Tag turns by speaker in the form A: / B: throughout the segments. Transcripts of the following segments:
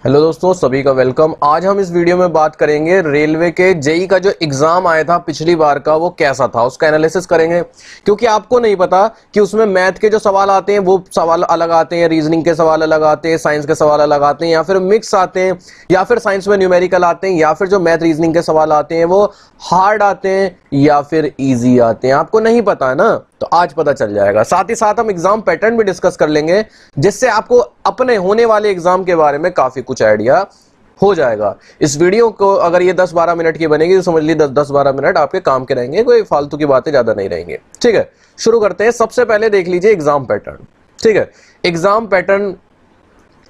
A: Hello दोस्तों, सभी का वेलकम। आज हम इस वीडियो में बात करेंगे रेलवे के जेई का जो एग्जाम आया था पिछली बार का, वो कैसा था, उसका एनालिसिस करेंगे। क्योंकि आपको नहीं पता कि उसमें मैथ के जो सवाल आते हैं वो सवाल अलग आते हैं, रीजनिंग के सवाल अलग आते हैं, साइंस के सवाल अलग आते हैं, या फिर मिक्स आते हैं, या फिर साइंस में न्यूमेरिकल आते हैं, या फिर जो मैथ रीजनिंग के सवाल आते हैं वो हार्ड आते हैं या फिर ईजी आते हैं। आपको नहीं पता है ना, तो आज पता चल जाएगा। साथ ही साथ हम एग्जाम पैटर्न भी डिस्कस कर लेंगे, जिससे आपको अपने होने वाले एग्जाम के बारे में काफी कुछ आइडिया हो जाएगा। इस वीडियो को अगर ये 10-12 मिनट की बनेगी तो समझ लीजिए 10-12 मिनट आपके काम के रहेंगे, कोई फालतू की बातें ज्यादा नहीं रहेंगे। ठीक है, शुरू करते हैं। सबसे पहले देख लीजिए एग्जाम पैटर्न। ठीक है, एग्जाम पैटर्न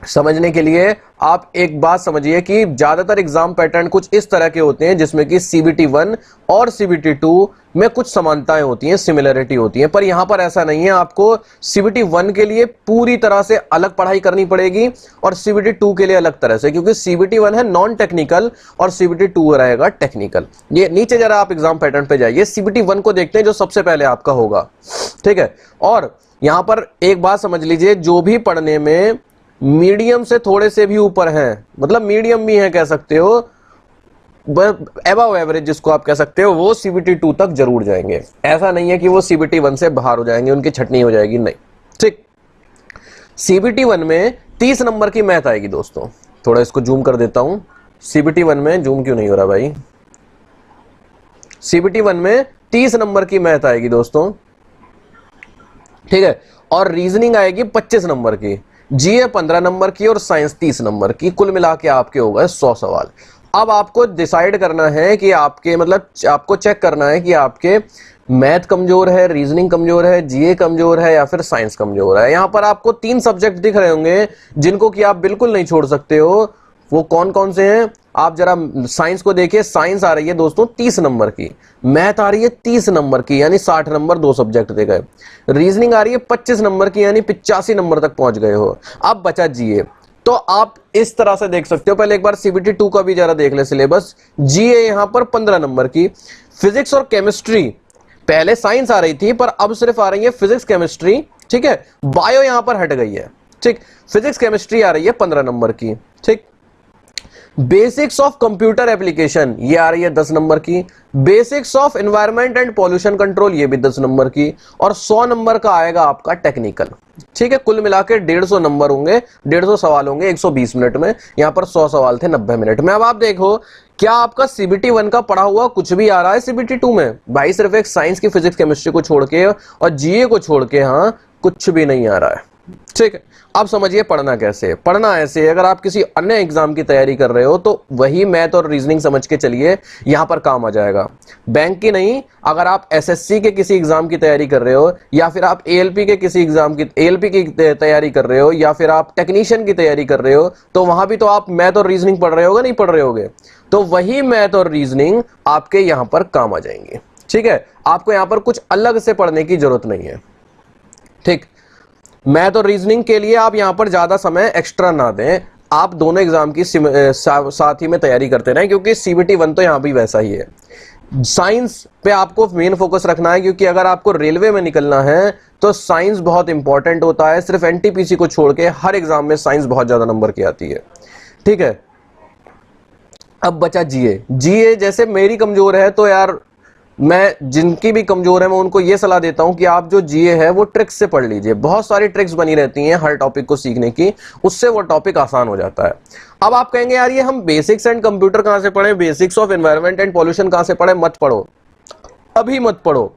A: समझने के लिए आप एक बात समझिए कि ज्यादातर एग्जाम पैटर्न कुछ इस तरह के होते हैं जिसमें कि CBT 1 और CBT 2 में कुछ समानताएं होती हैं, सिमिलरिटी होती है। पर यहां पर ऐसा नहीं है। आपको CBT 1 के लिए पूरी तरह से अलग पढ़ाई करनी पड़ेगी और CBT 2 के लिए अलग तरह से, क्योंकि CBT 1 है नॉन टेक्निकल और CBT 2 रहेगा टेक्निकल। ये नीचे जरा आप एग्जाम पैटर्न पे जाइए, CBT 1 को देखते हैं जो सबसे पहले आपका होगा। ठीक है, और यहां पर एक बात समझ लीजिए, जो भी पढ़ने में मीडियम से थोड़े से भी ऊपर हैं, मतलब मीडियम भी हैं कह सकते हो, अबव एवरेज जिसको आप कह सकते हो, वो CBT 2 तक जरूर जाएंगे। ऐसा नहीं है कि वो CBT 1 से बाहर हो जाएंगे, उनकी छटनी हो जाएगी, नहीं। ठीक, CBT 1 में 30 नंबर की मैथ आएगी दोस्तों। थोड़ा इसको जूम कर देता हूं। CBT 1 में जूम क्यों नहीं हो रहा भाई? CBT 1 में 30 नंबर की मैथ आएगी दोस्तों। ठीक है, और रीजनिंग आएगी 25 नंबर की, जीए 15 नंबर की और साइंस 30 नंबर की। कुल मिला के आपके हो गए 100 सवाल। अब आपको डिसाइड करना है कि आपके, मतलब आपको चेक करना है कि आपके मैथ कमजोर है, रीजनिंग कमजोर है, जीए कमजोर है, या फिर साइंस कमजोर है। यहां पर आपको 3 सब्जेक्ट दिख रहे होंगे जिनको कि आप बिल्कुल नहीं छोड़ सकते हो। वो कौन कौन से हैं? आप जरा साइंस को देखिए। साइंस आ रही है दोस्तों 30 नंबर की, मैथ आ रही है 30 नंबर की, यानी 60 नंबर 2 सब्जेक्ट दे गए। रीजनिंग आ रही है 25 नंबर की, यानी 85 नंबर तक पहुंच गए हो। अब बचा जीए, तो आप इस तरह से देख सकते हो। पहले एक बार CBT 2 का भी जरा देख ले सिलेबस। जीए यहां पर 15 नंबर की, फिजिक्स और केमिस्ट्री, पहले साइंस आ रही थी पर अब सिर्फ आ रही है फिजिक्स केमिस्ट्री। ठीक है, बायो यहां पर हट गई है। ठीक, फिजिक्स केमिस्ट्री आ रही है 15 नंबर की। ठीक, बेसिक्स ऑफ कंप्यूटर एप्लीकेशन ये आ रही है 10 नंबर की, basics of environment and pollution control ये भी 10 नंबर की, और 100 नंबर का आएगा आपका टेक्निकल। ठीक है, कुल मिलाकर 150 नंबर होंगे, 150 सवाल होंगे 120 मिनट में। यहां पर 100 सवाल थे 90 मिनट में। अब आप देखो, क्या आपका CBT 1 का पढ़ा हुआ कुछ भी आ रहा है CBT 2 में? भाई सिर्फ एक साइंस की, फिजिक्स केमिस्ट्री को छोड़ के और जीए को छोड़ के, हाँ, कुछ भी नहीं आ रहा है। ठीक है, अब समझिए पढ़ना कैसे। पढ़ना ऐसे, अगर आप किसी अन्य एग्जाम की तैयारी कर रहे हो तो वही मैथ और रीजनिंग समझ के चलिए, यहां पर काम आ जाएगा। बैंक की नहीं, अगर आप SSC के किसी एग्जाम की तैयारी कर रहे हो, या फिर आप ALP के किसी एग्जाम की, ALP की तैयारी कर रहे हो, या फिर आप टेक्नीशियन की तैयारी कर रहे हो, तो वहां भी तो आप मैथ और रीजनिंग पढ़ रहे होगे, नहीं पढ़ रहे होगे? तो वही मैथ और रीजनिंग आपके यहां पर काम आ जाएंगे। ठीक है, आपको यहां पर कुछ अलग से पढ़ने की जरूरत नहीं है। ठीक, मैथ और रीजनिंग के लिए आप यहां पर ज्यादा समय एक्स्ट्रा ना दें, आप दोनों एग्जाम की साथ ही में तैयारी करते रहें, क्योंकि CBT 1 तो यहां भी वैसा ही है। साइंस पे आपको मेन फोकस रखना है, क्योंकि अगर आपको रेलवे में निकलना है तो साइंस बहुत इंपॉर्टेंट होता है। सिर्फ NTPC को छोड़ के हर एग्जाम में साइंस बहुत ज्यादा नंबर की आती है। ठीक है, अब बचा जीए। जीए जैसे मेरी कमजोर है, तो यार मैं जिनकी भी कमजोर है मैं उनको ये सलाह देता हूं कि आप जो जीए है वो ट्रिक्स से पढ़ लीजिए। बहुत सारी ट्रिक्स बनी रहती हैं हर टॉपिक को सीखने की, उससे वो टॉपिक आसान हो जाता है। अब आप कहेंगे यार ये हम बेसिक्स एंड कंप्यूटर कहां से पढ़े, basics of environment and pollution कहां से पढ़े? मत पढ़ो, अभी मत पढ़ो,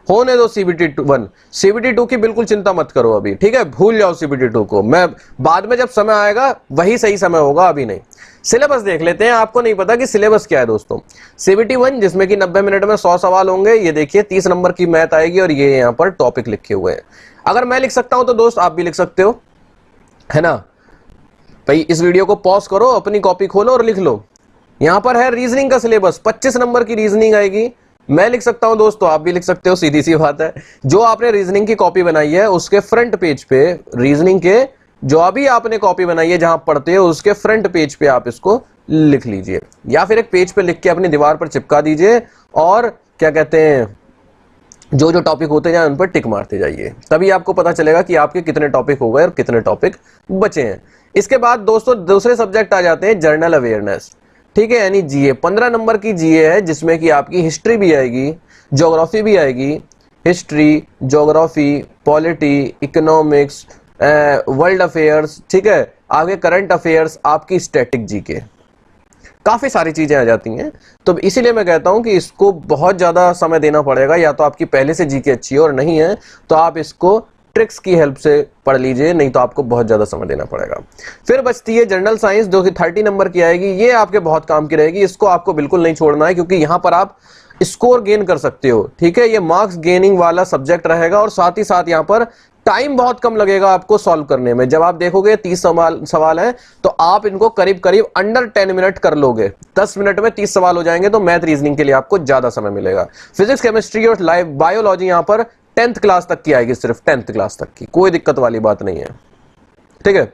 A: होने दो CBT 1। CBT 2 की बिल्कुल चिंता मत करो अभी। ठीक है, भूल जाओ CBT 2 को। मैं बाद में जब समय आएगा वही सही समय होगा, अभी नहीं। सिलेबस देख लेते हैं। आपको नहीं पता कि सिलेबस क्या है दोस्तों। CBT 1 जिसमें कि 90 मिनट में 100 सवाल होंगे, ये देखिए 30 नंबर की मैथ आएगी और ये यहां पर टॉपिक लिखे हुए हैं। अगर मैं लिख सकता हूं तो दोस्त आप भी लिख सकते हो, है ना भाई? इस वीडियो को पॉज करो, अपनी कॉपी खोलो और लिख लो। यहां पर है रीजनिंग का सिलेबस, 25 नंबर की रीजनिंग आएगी। मैं लिख सकता हूं दोस्तों, आप भी लिख सकते हो, सीधी सी बात है। जो आपने रीजनिंग की कॉपी बनाई है उसके फ्रंट पेज पे, रीजनिंग के जो अभी आपने कॉपी बनाई है जहां पढ़ते हो उसके फ्रंट पेज पे आप इसको लिख लीजिए, या फिर एक पेज पे लिख के अपनी दीवार पर चिपका दीजिए, और क्या कहते हैं, जो जो टॉपिक होते जाए उन पर टिक मारते जाइए, तभी आपको पता चलेगा कि आपके कितने टॉपिक हो गए और कितने टॉपिक बचे हैं। इसके बाद दोस्तों दूसरे सब्जेक्ट आ जाते हैं जनरल अवेयरनेस, ठीक है, यानी जीए। 15 नंबर की जीए है, जिसमें कि आपकी हिस्ट्री भी आएगी, ज्योग्राफी भी आएगी, history, geography, polity, economics, world affairs, ठीक है, आगे करंट अफेयर्स, आपकी स्टैटिक जीके, काफी सारी चीजें आ जाती हैं। तो इसीलिए मैं कहता हूं कि इसको बहुत ज्यादा समय देना पड़ेगा, या तो आपकी पहले से जीके अच्छी है और नहीं है तो आप इसको ट्रिक्स की हेल्प से पढ़ लीजिए, नहीं तो आपको बहुत ज्यादा समय देना पड़ेगा। फिर बचती है जनरल साइंस, जो कि 30 नंबर की आएगी। ये आपके बहुत काम की रहेगी, इसको आपको बिल्कुल नहीं छोड़ना है, क्योंकि यहां पर आप स्कोर गेन कर सकते हो, ठीक है। ये मार्क्स गेनिंग वाला सब्जेक्ट रहेगा, और साथ ही साथ यहां पर टाइम बहुत कम लगेगा आपको सॉल्व करने में। जब आप देखोगे 30 सवाल है तो आप इनको करीब करीब अंडर 10 मिनट कर लोगे। 10 मिनट में 30 सवाल हो जाएंगे, तो मैथ रीजनिंग के लिए आपको ज्यादा समय मिलेगा। फिजिक्स, केमिस्ट्री और लाइफ बायोलॉजी यहां पर 10th क्लास तक की आएगी, सिर्फ 10th क्लास तक की, कोई दिक्कत वाली बात नहीं है, ठीक है।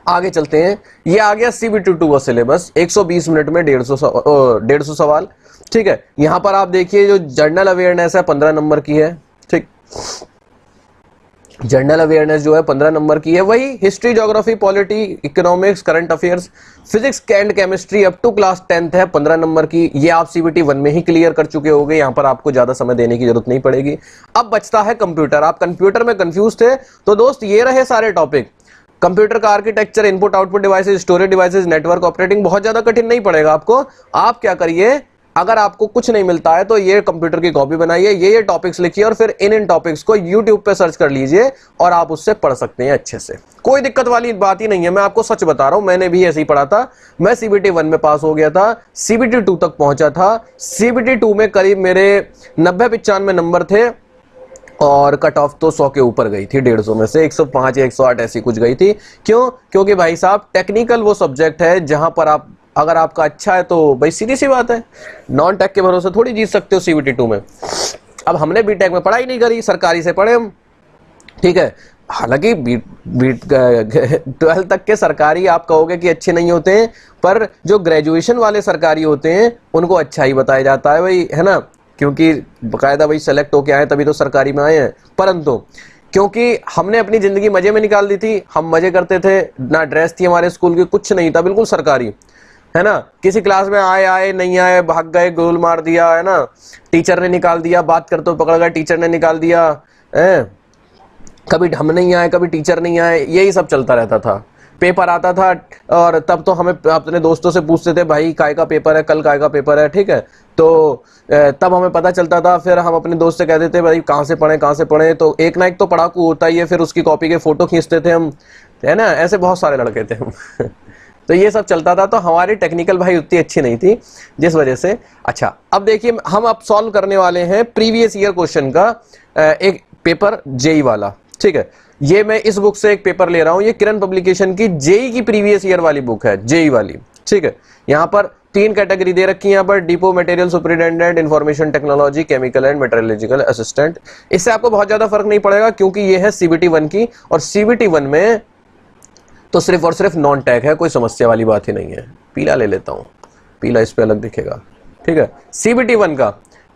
A: आगे चलते हैं। ये आ गया CBT 2 का सिलेबस, 120 मिनट में 150 सवाल, ठीक है। यहां पर आप देखिए जो जनरल अवेयरनेस है 15 नंबर की है, ठीक। जनरल अवेयरनेस जो है 15 नंबर की है, वही history, geography, polity, economics, current affairs, physics and chemistry up to class 10th है 15 नंबर की। ये आप CBT 1 में ही क्लियर कर चुके होंगे, यहां पर आपको ज्यादा समय देने की जरूरत नहीं पड़ेगी। अब बचता है कंप्यूटर। आप कंप्यूटर में कंफ्यूज थे तो दोस्त ये रहे सारे टॉपिक। कंप्यूटर का architecture, input output devices, storage devices, network operating, बहुत ज्यादा कठिन नहीं पड़ेगा आपको। आप क्या करिए, अगर आपको कुछ नहीं मिलता है तो ये कंप्यूटर की कॉपी बनाइए, ये टॉपिक्स लिखिए और फिर इन टॉपिक्स को YouTube पे सर्च कर लीजिए और आप उससे पढ़ सकते हैं अच्छे से। कोई दिक्कत वाली बात ही नहीं है, मैं आपको सच बता रहा हूं, मैंने भी ऐसे ही पढ़ा था। मैं CBT 1 में पास हो गया था, CBT 2 तक पहुंचा था। CBT 2 में करीब मेरे 90-95 नंबर थे और कट ऑफ तो 100 के ऊपर गई थी, 150 में से 105 या 108 ऐसी कुछ गई थी। क्यों? क्योंकि भाई साहब टेक्निकल वो सब्जेक्ट है जहां पर आप, अगर आपका अच्छा है तो भाई सीधी सी बात है, नॉन टेक के भरोसे थोड़ी जीत सकते हो CBT 2 में। अब हमने बीटेक में पढ़ाई नहीं करी, सरकारी से पढ़े हम, ठीक है। हालांकि 12 तक के सरकारी आप कहोगे कि अच्छे नहीं होते हैं, पर जो ग्रेजुएशन वाले सरकारी होते हैं उनको अच्छा ही बताया जाता है भाई, है ना, क्योंकि बकायदा भाई सेलेक्ट होके आए तभी तो सरकारी में आए हैं। परंतु क्योंकि हमने अपनी जिंदगी मजे में निकाल दी थी, हम मजे करते थे, ना ड्रेस थी हमारे स्कूल की, कुछ नहीं था, बिल्कुल सरकारी, है ना। किसी क्लास में आए नहीं आए, भाग गए, गोल मार दिया, है ना, टीचर ने निकाल दिया, बात करते हुए पकड़ गए, टीचर ने निकाल दिया, कभी हम नहीं आए, कभी टीचर नहीं आए, यही सब चलता रहता था। पेपर आता था और तब तो हमें अपने दोस्तों से पूछते थे भाई काय का पेपर है, कल काय का पेपर है, ठीक है। तो तब हमें पता चलता था, फिर हम अपने दोस्त से कहते थे भाई कहाँ से पढ़े, तो एक ना एक तो पढ़ाकू होता ही है, फिर उसकी कॉपी के फोटो खींचते थे हम, है ना, ऐसे बहुत सारे लड़के थे हम तो ये सब चलता था। तो हमारी टेक्निकल भाई उतनी अच्छी नहीं थी, जिस वजह से। अच्छा, अब देखिए हम अब सॉल्व करने वाले हैं प्रीवियस ईयर क्वेश्चन का एक पेपर जेई वाला, ठीक है। ये मैं इस बुक से एक पेपर ले रहा हूं, ये किरण पब्लिकेशन की जेई की प्रीवियस ईयर वाली बुक है, जेई वाली, ठीक है। यहां पर 3 कैटेगरी दे रखी है, यहाँ पर depot material superintendent, information technology, chemical and metrological assistant. इससे आपको बहुत ज्यादा फर्क नहीं पड़ेगा, क्योंकि ये है CBT 1 की, और CBT 1 में तो सिर्फ और सिर्फ नॉन टैग है, कोई समस्या वाली बात ही नहीं है। पीला ले लेता हूं, पीला इस पे अलग दिखेगा, ठीक है, CBT 1 का,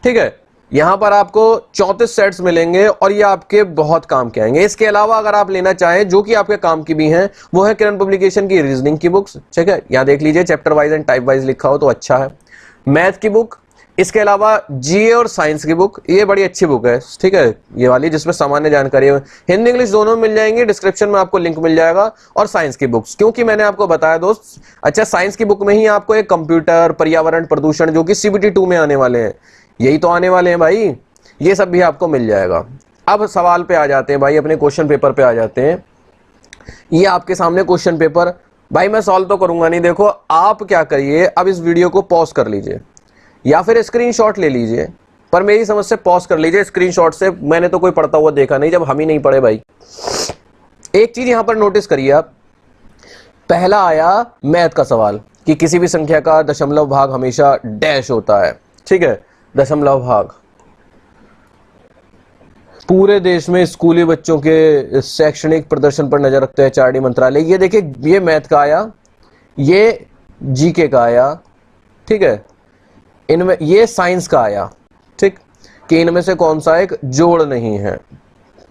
A: ठीक है। यहां पर आपको 34 सेट्स मिलेंगे और ये आपके बहुत काम के आएंगे। इसके अलावा अगर आप लेना चाहें, जो कि आपके काम की भी हैं, वो है किरण पब्लिकेशन की रीजनिंग की बुक्स, ठीक है। यहां देख लीजिए chapter wise and type wise लिखा हो तो अच्छा है। मैथ की बुक, इसके अलावा जीए और साइंस की बुक, ये बड़ी अच्छी बुक है, ठीक है, ये वाली जिसमें सामान्य जानकारी है, हिंदी इंग्लिश दोनों मिल जाएंगे, डिस्क्रिप्शन में आपको लिंक मिल जाएगा। और साइंस की बुक्स, क्योंकि मैंने आपको बताया दोस्त, अच्छा साइंस की बुक में ही आपको एक कंप्यूटर, पर्यावरण, प्रदूषण, जो कि CBT 2 में आने वाले हैं, यही तो आने वाले हैं भाई, ये सब भी आपको मिल जाएगा। अब सवाल पे आ जाते हैं भाई, अपने क्वेश्चन पेपर पे आ जाते हैं। ये आपके सामने क्वेश्चन पेपर, भाई मैं सॉल्व तो करूंगा नहीं, देखो आप क्या करिए, अब इस वीडियो को पॉज कर लीजिए या फिर स्क्रीनशॉट ले लीजिए, पर मेरी समझ से पॉज कर लीजिए, स्क्रीनशॉट से मैंने तो कोई पढ़ता हुआ देखा नहीं, जब हम ही नहीं पढ़े भाई। एक चीज यहां पर नोटिस करिए आप, पहला आया मैथ का सवाल कि किसी भी संख्या का दशमलव भाग हमेशा डैश होता है, ठीक है, दशमलव भाग। पूरे देश में स्कूली बच्चों के शैक्षणिक प्रदर्शन पर नजर रखते हैं चार्डी मंत्रालय। ये देखिए, ये मैथ का आया, ये जीके का आया, ठीक है, इनमें ये साइंस का आया, ठीक। कि इनमें से कौन सा एक जोड़ नहीं है।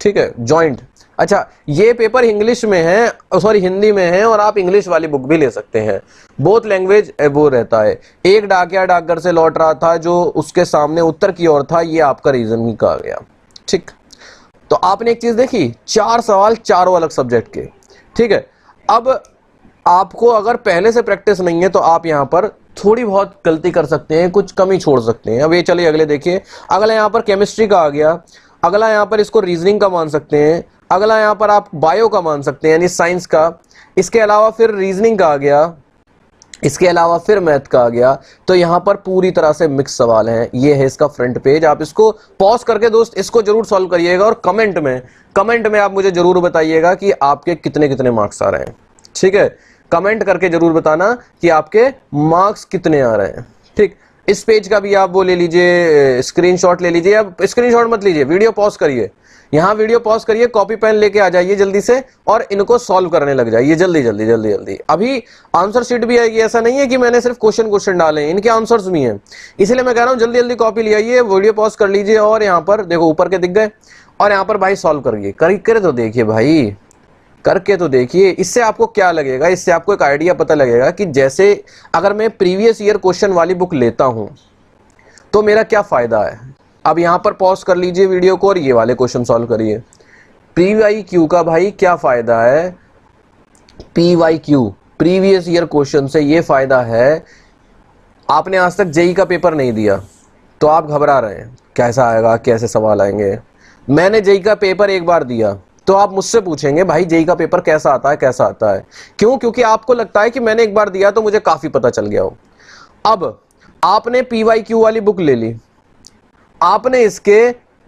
A: ठीक है, जॉइंट। अच्छा, ये पेपर इंग्लिश में है, सॉरी हिंदी में है, और आप इंग्लिश वाली बुक भी ले सकते हैं। बोथ लैंग्वेज वो रहता है। एक डाकिया डाकघर से लौट रहा था, जो उसके सामने उत्तर की ओर था, ये आपका रीजन ही कहा गया। ठीक, तो आपने एक चीज देखी, 4 सवाल चारों अलग सब्जेक्ट के। ठीक है, अब आपको अगर पहले से प्रैक्टिस नहीं है तो आप यहां पर थोड़ी बहुत गलती कर सकते हैं, कुछ कमी छोड़ सकते हैं। अब ये चलिए अगले देखिए, अगला यहां पर केमिस्ट्री का आ गया, अगला यहां पर इसको रीजनिंग का मान सकते हैं, अगला यहां पर आप बायो का मान सकते हैं यानी साइंस का, इसके अलावा फिर रीजनिंग का आ गया, इसके अलावा फिर मैथ का आ गया। तो यहां पर पूरी तरह से मिक्स सवाल हैं। ये है इसका फ्रंट पेज। आप इसको पॉज करके दोस्त इसको जरूर सॉल्व करिएगा, और कमेंट में आप मुझे जरूर बताइएगा कि आपके कितने कितने मार्क्स आ रहे हैं। ठीक है, कमेंट करके जरूर बताना कि आपके मार्क्स कितने आ रहे हैं। ठीक, इस पेज का भी आप वो ले लीजिए, स्क्रीनशॉट ले लीजिए। अब स्क्रीनशॉट मत लीजिए, वीडियो पॉज करिए, यहां वीडियो पॉज करिए, कॉपी पेन लेके आ जाइए जल्दी से, और इनको सॉल्व करने लग जाइए जल्दी जल्दी जल्दी जल्दी। अभी आंसर शीट भी आएगी, ऐसा नहीं है कि मैंने सिर्फ क्वेश्चन डाले हैं, इनके आंसर्स भी हैं। इसलिए मैं कह रहा हूं जल्दी जल्दी कॉपी ले आइए, वीडियो पॉज कर लीजिए, और यहाँ पर देखो ऊपर के दिख गए, और यहाँ पर भाई सॉल्व करिए, करे तो देखिए भाई, करके तो देखिए। इससे आपको क्या लगेगा, इससे आपको एक आइडिया पता लगेगा कि जैसे अगर मैं प्रीवियस ईयर क्वेश्चन वाली बुक लेता हूं तो मेरा क्या फायदा है। अब यहां पर पॉज कर लीजिए वीडियो को और ये वाले क्वेश्चन सॉल्व करिए। PYQ का भाई क्या फायदा है, PYQ प्रीवियस ईयर क्वेश्चन से ये फायदा है, आपने आज तक जेई का पेपर नहीं दिया तो आप घबरा रहे हैं कैसा आएगा, कैसे सवाल आएंगे। मैंने जेई का पेपर एक बार दिया तो आप मुझसे पूछेंगे भाई जेई का पेपर कैसा आता है, कैसा आता है, क्यों? क्योंकि आपको लगता है कि मैंने एक बार दिया तो मुझे काफी पता चल गया हो। अब आपने PYQ वाली बुक ले ली, आपने इसके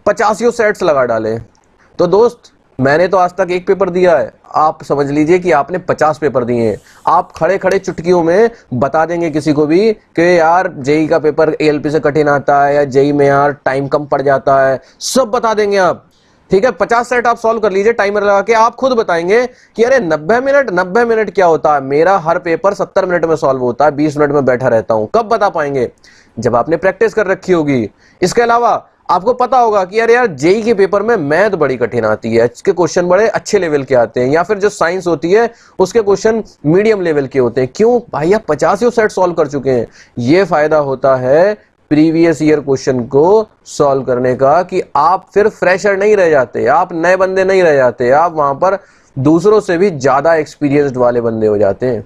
A: 85 सेट्स लगा डाले, तो दोस्त मैंने तो आज तक एक पेपर दिया है, आप समझ लीजिए कि आपने 50 पेपर दिए हैं। आप खड़े खड़े चुटकियों में बता देंगे किसी को भी कि यार जेई का पेपर ALP से कठिन आता है, या जेई में यार टाइम कम पड़ जाता है, सब बता देंगे आप। ठीक है, 50 सेट आप सॉल्व कर लीजिए टाइमर लगा के, आप खुद बताएंगे कि अरे 90 मिनट क्या होता है, मेरा हर पेपर 70 मिनट में सॉल्व होता है, 20 मिनट में बैठा रहता हूं। कब बता पाएंगे? जब आपने प्रैक्टिस कर रखी होगी। इसके अलावा आपको पता होगा कि अरे यार जेई के पेपर में मैथ बड़ी कठिन आती है, इसके क्वेश्चन बड़े अच्छे लेवल के आते हैं, या फिर जो साइंस होती है उसके क्वेश्चन मीडियम लेवल के होते हैं। क्यों भाई, आप 50 सेट सॉल्व कर चुके हैं। ये फायदा होता है प्रीवियस ईयर क्वेश्चन को सॉल्व करने का, कि आप फिर फ्रेशर नहीं रह जाते, आप नए बंदे नहीं रह जाते, आप वहां पर दूसरों से भी ज्यादा एक्सपीरियंस्ड वाले बंदे हो जाते हैं।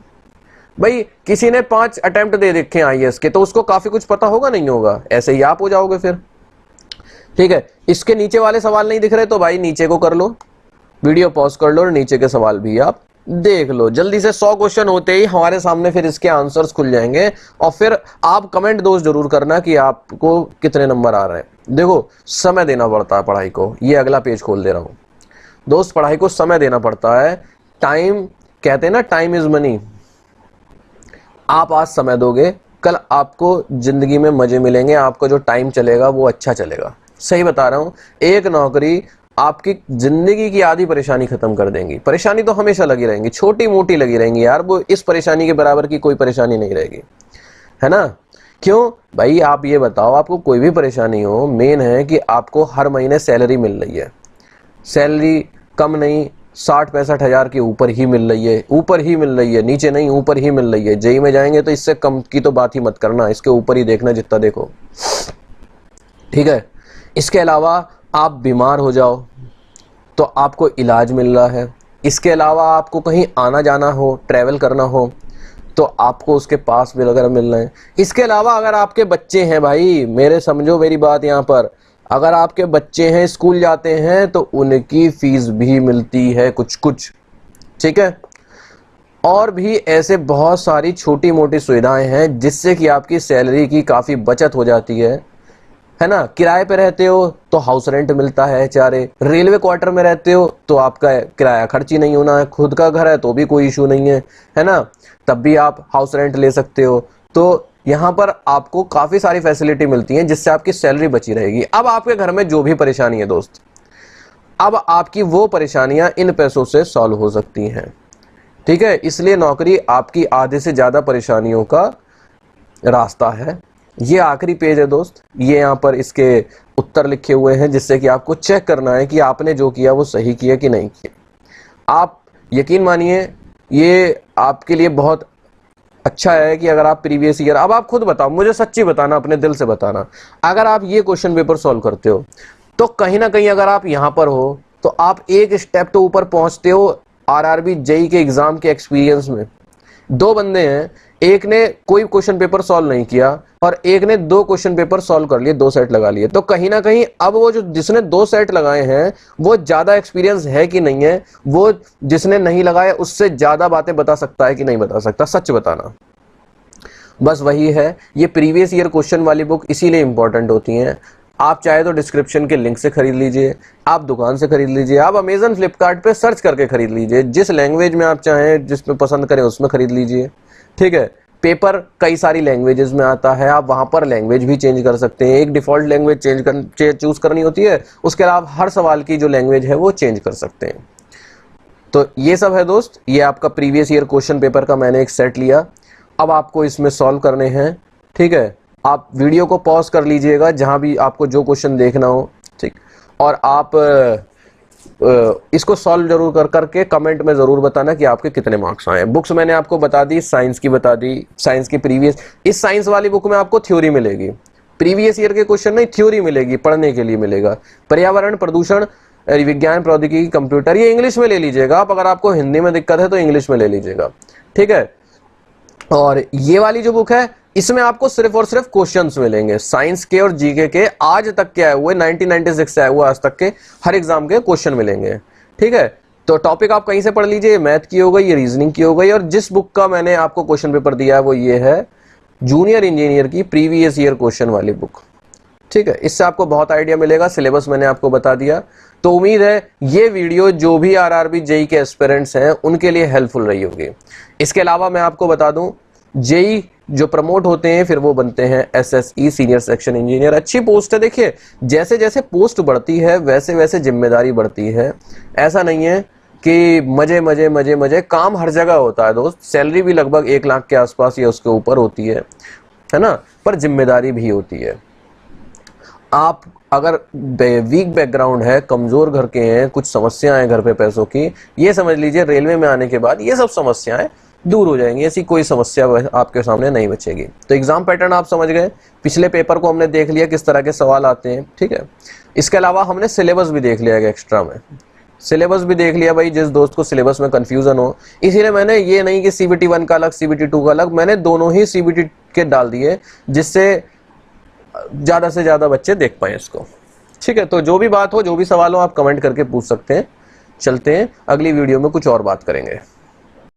A: भाई किसी ने 5 अटेम्प्ट दे रखे IAS के तो उसको काफी कुछ पता होगा, नहीं होगा, ऐसे ही आप हो जाओगे फिर। ठीक है, इसके नीचे वाले सवाल नहीं दिख रहे तो भाई नीचे को कर लो, वीडियो पॉज कर लो और नीचे के सवाल भी आप देख लो जल्दी से। 100 क्वेश्चन होते ही हमारे सामने फिर इसके आंसर्स खुल जाएंगे, और फिर आप कमेंट दोस्त जरूर करना कि आपको कितने नंबर आ रहे हैं। देखो समय देना पड़ता है पढ़ाई को, ये अगला पेज खोल दे रहा हूं दोस्त, पढ़ाई को समय देना पड़ता है। टाइम कहते हैं ना, टाइम इज मनी। आप आज समय दोगे, कल आपको जिंदगी में मजे मिलेंगे, आपका जो टाइम चलेगा वो अच्छा चलेगा। सही बता रहा हूं, एक नौकरी आपकी जिंदगी की आधी परेशानी खत्म कर देंगी। परेशानी तो हमेशा लगी रहेंगी, छोटी मोटी लगी रहेंगी यार, वो इस परेशानी के बराबर की कोई परेशानी नहीं रहेगी, है ना? क्यों भाई, आप ये बताओ, आपको कोई भी परेशानी हो, मेन है कि आपको हर महीने सैलरी मिल रही है, सैलरी कम नहीं 60-65 हजार के ऊपर ही मिल रही है, ऊपर ही मिल रही है, नीचे नहीं, ऊपर ही मिल रही है। जेई में जाएंगे तो इससे कम की तो बात ही मत करना, इसके ऊपर ही देखना जितना देखो। ठीक है, इसके अलावा आप बीमार हो जाओ तो आपको इलाज मिल रहा है। इसके अलावा आपको कहीं आना जाना हो, ट्रैवल करना हो तो आपको उसके पास भी वगैरह मिल रहे हैं। इसके अलावा अगर आपके बच्चे हैं भाई, मेरे समझो मेरी बात यहाँ पर, अगर आपके बच्चे हैं स्कूल जाते हैं तो उनकी फीस भी मिलती है कुछ कुछ। ठीक है, और भी ऐसे बहुत सारी छोटी मोटी सुविधाएं हैं जिससे कि आपकी सैलरी की काफी बचत हो जाती है ना? किराए पे रहते हो तो हाउस रेंट मिलता है चारे, रेलवे क्वार्टर में रहते हो तो आपका किराया खर्च ही नहीं होना है, खुद का घर है तो भी कोई इशू नहीं है ना? तब भी आप हाउस रेंट ले सकते हो। तो यहाँ पर आपको काफी सारी फैसिलिटी मिलती हैं जिससे आपकी सैलरी बची रहेगी। अब आपके घर में जो भी परेशानी है दोस्त, अब आपकी वो परेशानियां इन पैसों से सॉल्व हो सकती हैं। ठीक है, इसलिए नौकरी आपकी आधे से ज्यादा परेशानियों का रास्ता है। ये आखिरी पेज है दोस्त, ये यहाँ पर इसके उत्तर लिखे हुए हैं जिससे कि आपको चेक करना है कि आपने जो किया वो सही किया कि नहीं किया। आप यकीन मानिए ये आपके लिए बहुत अच्छा है कि अगर आप प्रीवियस ईयर, अब आप खुद बताओ, मुझे सच्ची बताना, अपने दिल से बताना, अगर आप ये क्वेश्चन पेपर सॉल्व करते हो तो कहीं ना कहीं अगर आप यहां पर हो तो आप एक स्टेप तो ऊपर पहुंचते हो आरआरबी जेई के एग्जाम के एक्सपीरियंस में। दो बंदे हैं, एक ने कोई क्वेश्चन पेपर सॉल्व नहीं किया और एक ने 2 क्वेश्चन पेपर सॉल्व कर लिए, 2 सेट लगा लिए, तो कहीं ना कहीं अब वो जो जिसने 2 सेट लगाए हैं वो ज्यादा एक्सपीरियंस है कि नहीं है, वो जिसने नहीं लगाया उससे ज्यादा बातें बता सकता है कि नहीं बता सकता, सच बताना। बस वही है, ये प्रीवियस ईयर क्वेश्चन वाली बुक इसीलिए इंपॉर्टेंट होती हैं। आप चाहे तो डिस्क्रिप्शन के लिंक से खरीद लीजिए, आप दुकान से खरीद लीजिए, आप अमेजन फ्लिपकार्ट पे सर्च करके खरीद लीजिए, जिस लैंग्वेज में आप चाहें, जिसमें पसंद करें उसमें खरीद लीजिए, ठीक है। पेपर कई सारी लैंग्वेजेस में आता है, आप वहां पर लैंग्वेज भी चेंज कर सकते हैं, एक डिफॉल्ट लैंग्वेज चूज करनी होती है, उसके अलावा हर सवाल की जो लैंग्वेज है वो चेंज कर सकते हैं। तो ये सब है दोस्त, ये आपका प्रीवियस ईयर क्वेश्चन पेपर का मैंने एक सेट लिया, अब आपको इसमें सॉल्व करने हैं, ठीक है। आप वीडियो को पॉज कर लीजिएगा जहां भी आपको जो क्वेश्चन देखना हो, ठीक, और आप इसको सॉल्व जरूर करके कमेंट में जरूर बताना कि आपके कितने मार्क्स आए। बुक्स मैंने आपको बता दी, साइंस की बता दी, साइंस की प्रीवियस, इस साइंस वाली बुक में आपको थ्योरी मिलेगी, प्रीवियस ईयर के क्वेश्चन नहीं, थ्योरी मिलेगी, पढ़ने के लिए मिलेगा। पर्यावरण, प्रदूषण, विज्ञान, प्रौद्योगिकी, कंप्यूटर, ये इंग्लिश में ले लीजिएगा आप, अगर आपको हिंदी में दिक्कत है तो इंग्लिश में ले लीजिएगा, ठीक है। और ये वाली जो बुक है इसमें आपको सिर्फ और सिर्फ क्वेश्चंस मिलेंगे, साइंस के और जीके के, आज तक के आए हुए 1996 से आए हुए आज तक के हर एग्जाम के क्वेश्चन मिलेंगे, ठीक है। तो टॉपिक आप कहीं से पढ़ लीजिए, मैथ की हो गई, ये रीजनिंग की हो गई, और जिस बुक का मैंने आपको क्वेश्चन पेपर दिया है वो ये है जूनियर इंजीनियर की प्रीवियस ईयर क्वेश्चन वाली बुक, ठीक है। इससे आपको बहुत आइडिया मिलेगा, सिलेबस मैंने आपको बता दिया। तो उम्मीद है ये वीडियो जो भी आरआरबी जेई के एस्पिरेंट्स हैं उनके लिए हेल्पफुल रही होगी। इसके अलावा मैं आपको बता दूं, जेई जो प्रमोट होते हैं फिर वो बनते हैं एसएसई सीनियर सेक्शन इंजीनियर, अच्छी पोस्ट है। देखिए जैसे जैसे पोस्ट बढ़ती है वैसे वैसे जिम्मेदारी बढ़ती है, ऐसा नहीं है कि मजे मजे मजे मजे, काम हर जगह होता है दोस्त, सैलरी भी लगभग 1 लाख के आसपास या उसके ऊपर होती है ना, पर जिम्मेदारी भी होती है। आप अगर वीक बैकग्राउंड है, कमजोर घर के हैं, कुछ समस्याएं हैं घर पे पैसों की, ये समझ लीजिए रेलवे में आने के बाद ये सब समस्याएं दूर हो जाएंगी, ऐसी कोई समस्या आपके सामने नहीं बचेगी। तो एग्जाम पैटर्न आप समझ गए, पिछले पेपर को हमने देख लिया किस तरह के सवाल आते हैं, ठीक है। इसके अलावा हमने सिलेबस भी देख लिया है, एक्स्ट्रा में सिलेबस भी देख लिया भाई, जिस दोस्त को सिलेबस में कंफ्यूजन हो। इसीलिए मैंने ये नहीं कि CBT 1 का अलग CBT 2 का अलग, मैंने दोनों ही CBT के डाल दिए जिससे ज्यादा से ज्यादा बच्चे देख पाए इसको, ठीक है। तो जो भी बात हो, जो भी सवाल हो, आप कमेंट करके पूछ सकते हैं। चलते हैं अगली वीडियो में कुछ और बात करेंगे।